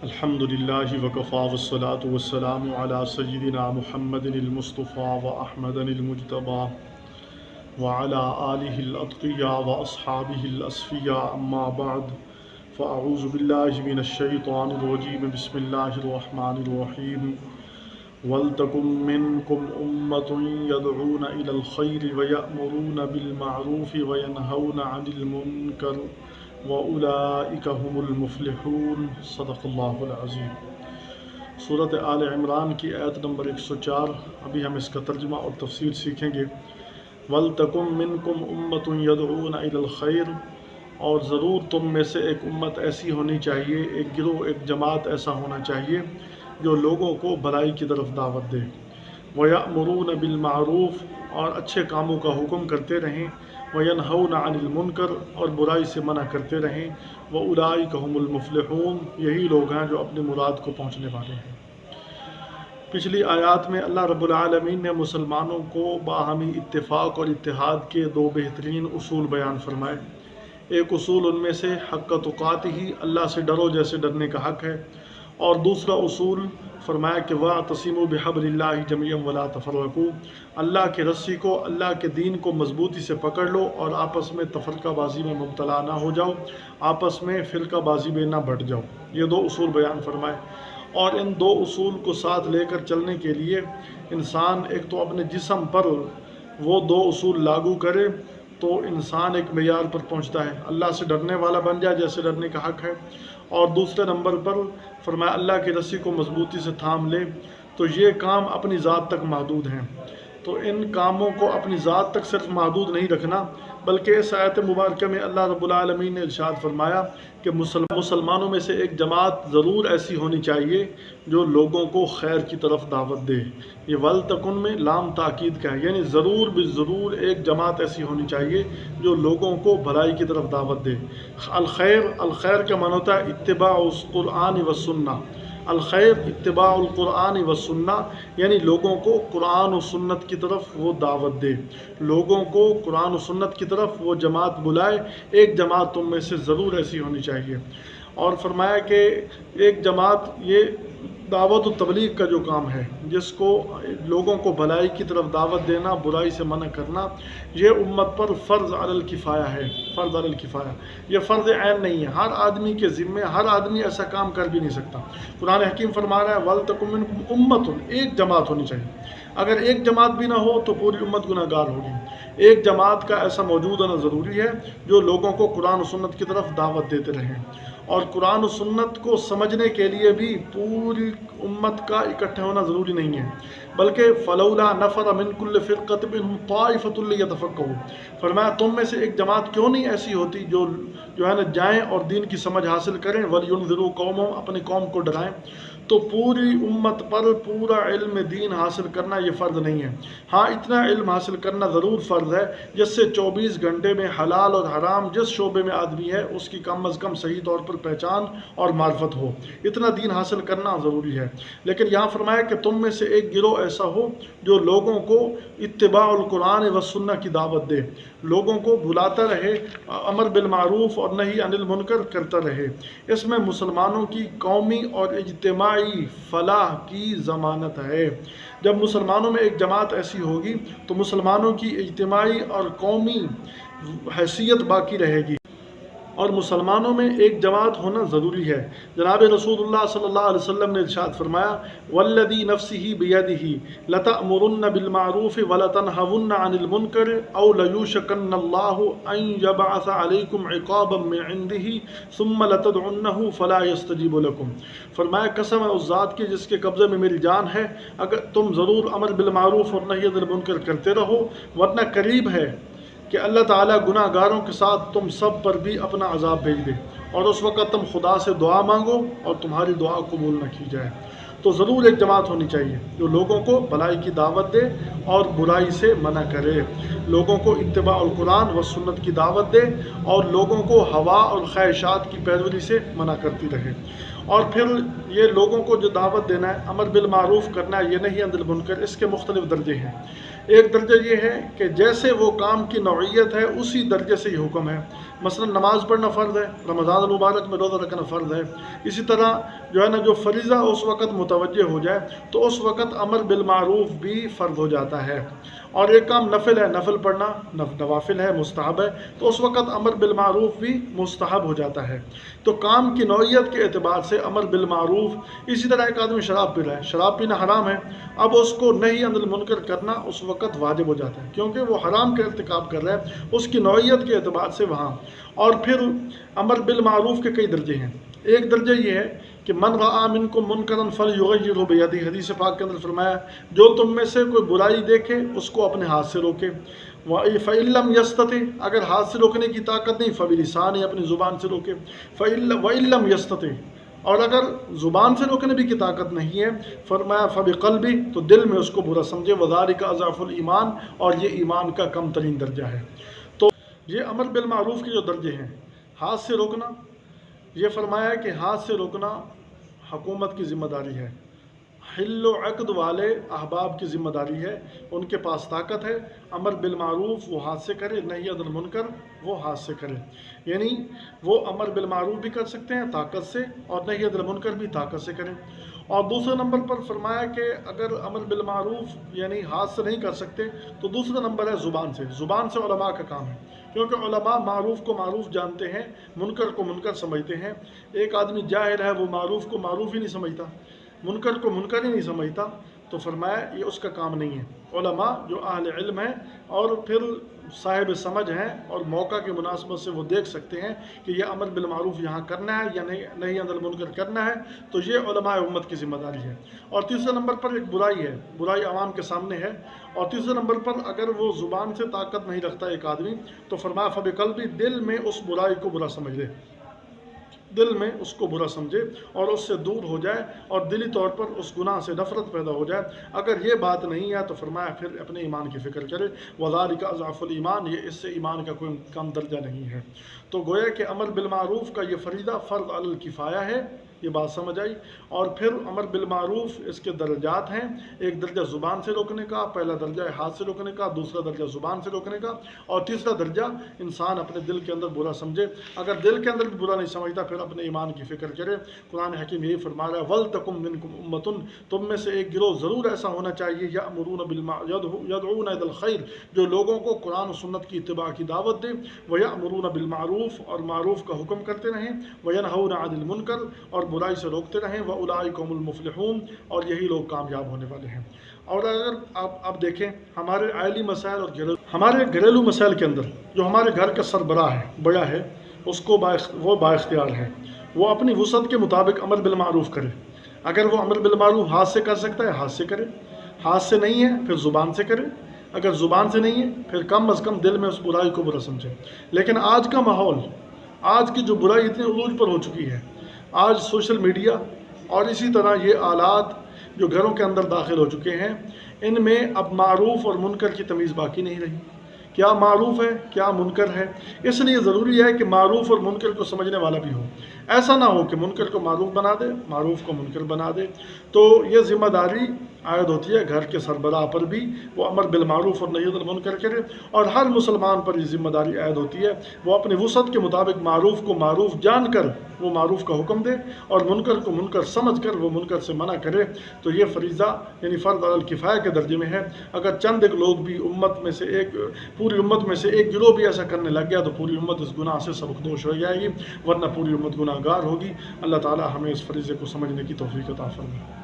الحمدللہ وکفا والصلاة والسلام علی سیدنا محمد المصطفیٰ وأحمد المجتبیٰ وعلی آلہ الاتقیاء واصحابہ الأصفیاء اما بعد فاعوذ باللہ من الشیطان الرجیم بسم اللہ الرحمن الرحیم وَلْتَكُن مِّنكُمْ أُمَّةٌ يَدْعُونَ إِلَى الْخَيْرِ وَيَأْمُرُونَ بِالْمَعْرُوفِ وَيَنْهَوْنَ عَنِ الْمُنكَرِ وَأُولَٰئِكَ هُمُ الْمُفْلِحُونَ صدق اللہ العظیم۔ سورۃ آل عمران کی آیت نمبر 104، ابھی ہم اس کا ترجمہ اور تفسیر سیکھیں گے۔ وَلْتَكُن مِّنكُمْ أُمَّةٌ يَدْعُونَ إِلَى الْخَيْرِ، اور ضرور تم میں سے ایک امت ایسی ہونی چاہیے، ایک گروہ، ایک جماعت ایسا ہونا چاہیے جو لوگوں کو بھلائی کی طرف دعوت دے۔ وَيَأْمُرُونَ بِالْمَعْرُوفِ، اور اچھے کاموں کا حکم کرتے رہیں۔ وَيَنْهَوْنَ عَنِ الْمُنكَرِ، اور برائی سے منع کرتے رہیں۔ وَأُولَٰئِكَ هُمُ الْمُفْلِحُونَ، یہی لوگ ہیں جو اپنی مراد کو پہنچنے والے ہیں۔ پچھلی آیات میں اللہ رب العالمین نے مسلمانوں کو باہمی اتفاق اور اتحاد کے دو بہترین اصول بیان فرمائے۔ ایک اصول ان میں سے حق تقاتہ، اللہ سے ڈرو جیسے ڈرنے کا حق ہے، اور دوسرا اصول فرمایا کہ وَاعْتَصِمُوا بِحَبْلِ اللَّهِ جَمِيعًا وَلَا تَفَرَّقُوا، اللہ کے رسی کو، اللہ کے دین کو مضبوطی سے پکڑ لو اور آپس میں تفرقہ بازی میں مبتلا نہ ہو جاؤ، آپس میں فرقہ بازی میں نہ بٹ جاؤ۔ یہ دو اصول بیان فرمائے، اور ان دو اصول کو ساتھ لے کر چلنے کے لیے انسان ایک تو اپنے جسم پر وہ دو اصول لاگو کرے تو انسان ایک معیار پر پہنچتا ہے، اللہ سے ڈرنے والا بن جائے جیسے ڈرنے کا حق ہے، اور دوسرے نمبر پر فرمایا اللہ کی رسی کو مضبوطی سے تھام لے۔ تو یہ کام اپنی ذات تک محدود ہیں، تو ان کاموں کو اپنی ذات تک صرف محدود نہیں رکھنا، بلکہ اس آیت مبارکہ میں اللہ رب العالمین نے ارشاد فرمایا کہ مسلمانوں میں سے ایک جماعت ضرور ایسی ہونی چاہیے جو لوگوں کو خیر کی طرف دعوت دے۔ یہ وَلْتَكُن میں لام تاکید کا ہے، یعنی ضرور بالضرور ایک جماعت ایسی ہونی چاہیے جو لوگوں کو بھلائی کی طرف دعوت دے۔ الخیر کا معنی ہوتا ہے اتباع القرآن والسنہ۔ الخیر اتباع القرآن والسنہ، یعنی لوگوں کو قرآن و سنت کی طرف وہ دعوت دے، لوگوں کو قرآن و سنت کی طرف وہ جماعت بلائے۔ ایک جماعت تم میں سے ضرور ایسی ہونی چاہیے، اور فرمایا کہ ایک جماعت یہ دعوت و تبلیغ کا جو کام ہے، جس کو لوگوں کو بھلائی کی طرف دعوت دینا، برائی سے منع کرنا، یہ امت پر فرض علی الکفایہ ہے۔ فرض علی الکفایہ، یہ فرض عین نہیں ہے، ہر آدمی کے ذمے، ہر آدمی ایسا کام کر بھی نہیں سکتا۔ قرآن حکیم فرما رہا ہے وَلْتَكُن مِّنكُمْ أُمَّةٌ، ایک جماعت ہونی چاہیے۔ اگر ایک جماعت بھی نہ ہو تو پوری امت گناہ گار ہوگی۔ ایک جماعت کا ایسا موجود ہونا ضروری ہے جو لوگوں کو قرآن و سنت کی طرف دعوت دیتے رہیں، اور قرآن و سنت کو سمجھنے کے لیے بھی پوری امت کا اکٹھے ہونا ضروری نہیں ہے، بلکہ فلولا نفر من کل فرقۃ منہم طائفۃ لیتفقہوا، فرمایا تم میں سے ایک جماعت کیوں نہیں ایسی ہوتی جو ہے نا جائیں اور دین کی سمجھ حاصل کریں، ولینذروا قومہم، اپنی قوم کو ڈرائیں۔ تو پوری امت پر پورا علم دین حاصل کرنا یہ فرض نہیں ہے، ہاں اتنا علم حاصل کرنا ضرور فرض ہے جس سے 24 گھنٹے میں حلال اور حرام جس شعبے میں آدمی ہے اس کی کم از کم صحیح طور پر پہچان اور معرفت ہو، اتنا دین حاصل کرنا ضروری ہے۔ لیکن یہاں فرمایا کہ تم میں سے ایک گروہ ایسا ہو جو لوگوں کو اتباع القرآن و سنہ کی دعوت دے، لوگوں کو بلاتا رہے، امر بالمعروف اور نہی عن المنکر کرتا رہے۔ اس میں مسلمانوں کی قومی اور اجتماعی فلاح کی ضمانت ہے۔ جب مسلمانوں میں ایک جماعت ایسی ہوگی تو مسلمانوں کی اجتماعی اور قومی حیثیت باقی رہے گی، اور مسلمانوں میں ایک جماعت ہونا ضروری ہے۔ جناب رسول اللہ صلی اللہ علیہ وسلم نے ارشاد فرمایا والذی نفسہ بیدہ لتأمرن بالمعروف ولتنہون عن المنکر او لیوشکن اللہ ان یبعث علیکم عقابا من عندہ ثم لتدعنہ فلا یستجیب لکم، فرمایا قسم ہے اس ذات کی جس کے قبضے میں میری جان ہے، اگر تم ضرور امر بالمعروف اور نہی عن المنکر کرتے رہو، ورنہ قریب ہے کہ اللہ تعالیٰ گناہ گاروں کے ساتھ تم سب پر بھی اپنا عذاب بھیج دے، اور اس وقت تم خدا سے دعا مانگو اور تمہاری دعا قبول نہ کی جائے۔ تو ضرور ایک جماعت ہونی چاہیے جو لوگوں کو بھلائی کی دعوت دے اور برائی سے منع کرے، لوگوں کو اتباع القرآن و سنت کی دعوت دے اور لوگوں کو ہوا اور خواہشات کی پیروی سے منع کرتی رہے۔ اور پھر یہ لوگوں کو جو دعوت دینا ہے، امر بالمعروف کرنا ہے، یہ نہیں عن المنکر، اس کے مختلف درجے ہیں۔ ایک درجہ یہ ہے کہ جیسے وہ کام کی نوعیت ہے اسی درجے سے یہ حکم ہے۔ مثلا نماز پڑھنا فرض ہے، رمضان المبارک میں روزہ رکھنا فرض ہے، اسی طرح جو ہے نا جو فریضہ اس وقت متوجہ ہو جائے تو اس وقت امر بالمعروف بھی فرض ہو جاتا ہے۔ اور ایک کام نفل ہے، نفل پڑھنا نوافل ہے، مستحب ہے، تو اس وقت امر بالمعروف بھی مستحب ہو جاتا ہے۔ تو کام کی نوعیت کے اعتبار سے امر بالمعروف، اسی طرح ایک آدمی شراب پی رہا ہے، شراب پینا حرام ہے، اب اس کو نہیں عن المنکر کرنا اس وقت واجب ہو جاتا ہے، کیونکہ وہ حرام کا ارتکاب کر رہا ہے اس کی نوعیت کے اعتبار سے وہاں۔ اور پھر امر بالمعروف کے کئی درجے ہیں۔ ایک درجہ یہ ہے کہ من رأى منکم منکرا فلیغیرہ بیدہ، حدیث پاک کے اندر فرمایا جو تم میں سے کوئی برائی دیکھے اس کو اپنے ہاتھ سے روکے، فإن لم يستطع، اگر ہاتھ سے روکنے کی طاقت نہیں فبلسانہ، اپنی زبان سے روکے، وإن لم يستطع، اور اگر زبان سے روکنے بھی کی طاقت نہیں ہے فرمایا فبقلبہ، تو دل میں اس کو برا سمجھے، وذالک اضعف الایمان، اور یہ ایمان کا کم ترین درجہ ہے۔ تو یہ امر بالمعروف کے جو درجے ہیں، ہاتھ سے روکنا، یہ فرمایا ہے کہ ہاتھ سے روکنا حکومت کی ذمہ داری ہے، حل و عقد والے احباب کی ذمہ داری ہے، ان کے پاس طاقت ہے، امر بالمعروف وہ ہاتھ سے کرے، نہی عن المنکر وہ ہاتھ سے کرے، یعنی وہ امر بالمعروف بھی کر سکتے ہیں طاقت سے، اور نہی عن المنکر بھی طاقت سے کریں۔ اور دوسرے نمبر پر فرمایا کہ اگر امر بالمعروف یعنی ہاتھ سے نہیں کر سکتے تو دوسرا نمبر ہے زبان سے۔ زبان سے علماء کا کام ہے، کیونکہ علماء معروف کو معروف جانتے ہیں، منکر کو منکر سمجھتے ہیں۔ ایک آدمی جاہل ہے، وہ معروف کو معروف ہی نہیں سمجھتا، منکر کو منکر ہی نہیں سمجھتا، تو فرمایا یہ اس کا کام نہیں ہے۔ علماء جو اہل علم ہیں اور پھر صاحب سمجھ ہیں اور موقع کی مناسبت سے وہ دیکھ سکتے ہیں کہ یہ امر بالمعروف یہاں کرنا ہے یا نہیں عن المنکر کرنا ہے، تو یہ علماء امت کی ذمہ داری ہے۔ اور تیسرے نمبر پر ایک برائی ہے، برائی عوام کے سامنے ہے، اور تیسرے نمبر پر اگر وہ زبان سے طاقت نہیں رکھتا ایک آدمی تو فرمایا فبقلبہ، دل میں اس برائی کو برا سمجھ لے، دل میں اس کو برا سمجھے اور اس سے دور ہو جائے اور دلی طور پر اس گناہ سے نفرت پیدا ہو جائے۔ اگر یہ بات نہیں ہے تو فرمایا پھر اپنے ایمان کی فکر کرے، وذالک اضعف الایمان، یہ اس سے ایمان کا کوئی کم درجہ نہیں ہے۔ تو گویا کہ امر بالمعروف کا یہ فریضہ فرض علی الکفایہ ہے، یہ بات سمجھ آئی۔ اور پھر امر بالمعروف اس کے درجات ہیں، ایک درجہ زبان سے روکنے کا، پہلا درجہ ہے ہاتھ سے روکنے کا، دوسرا درجہ زبان سے روکنے کا، اور تیسرا درجہ انسان اپنے دل کے اندر برا سمجھے۔ اگر دل کے اندر بھی برا نہیں سمجھتا پھر اپنے ایمان کی فکر کرے۔ قرآن حکیم یہی فرما رہا ہے وَلْتَكُن مِّنكُمْ أُمَّةٌ، تم میں سے ایک گروہ ضرور ایسا ہونا چاہیے، يَدْعُونَ إِلَى الْخَيْرِ، جو لوگوں کو قرآن و سنت کی اتباع کی دعوت دے، وَيَأْمُرُونَ بِالْمَعْرُوفِ، اور معروف کا حکم کرتے رہیں، وَيَنْهَوْنَ عَنِ الْمُنكَرِ، اور برائی سے روکتے رہیں، وَأُولَٰئِكَ هُمُ الْمُفْلِحُونَ، اور یہی لوگ کامیاب ہونے والے ہیں۔ اور اگر آپ دیکھیں ہمارے عائلی مسائل اور ہمارے گھریلو مسائل کے اندر جو ہمارے گھر کا سربراہ ہے، بڑا ہے، اس کو وہ با اختیار ہے، وہ اپنی وسعت کے مطابق امر بالمعروف کرے۔ اگر وہ امر بالمعروف ہاتھ سے کر سکتا ہے ہاتھ سے کرے، ہاتھ سے نہیں ہے پھر زبان سے کرے، اگر زبان سے نہیں ہے پھر کم از کم دل میں اس برائی کو برا سمجھے۔ لیکن آج کا ماحول، آج کی جو برائی اتنی عروج پر ہو چکی ہے، آج سوشل میڈیا اور اسی طرح یہ آلات جو گھروں کے اندر داخل ہو چکے ہیں، ان میں اب معروف اور منکر کی تمیز باقی نہیں رہی، کیا معروف ہے کیا منکر ہے۔ اس لیے ضروری ہے کہ معروف اور منکر کو سمجھنے والا بھی ہو، ایسا نہ ہو کہ منکر کو معروف بنا دے، معروف کو منکر بنا دے۔ تو یہ ذمہ داری عائد ہوتی ہے گھر کے سربراہ پر بھی، وہ امر بالمعروف اور نہی عن المنکر کرے، اور ہر مسلمان پر یہ ذمہ داری عائد ہوتی ہے وہ اپنی وسعت کے مطابق معروف کو معروف جان کر وہ معروف کا حکم دے، اور منکر کو منکر سمجھ کر وہ منکر سے منع کرے۔ تو یہ فریضہ یعنی فرض علی الکفایہ کے درجے میں ہے۔ اگر چند ایک لوگ بھی امت میں سے پوری امت میں سے ایک گروہ بھی ایسا کرنے لگ گیا تو پوری امت اس گناہ سے سبکدوش ہو جائے گی، ورنہ پوری امت گناہ گار ہوگی۔ اللہ تعالی ہمیں اس فریضے کو سمجھنے کی توفیق عطا فرمائے۔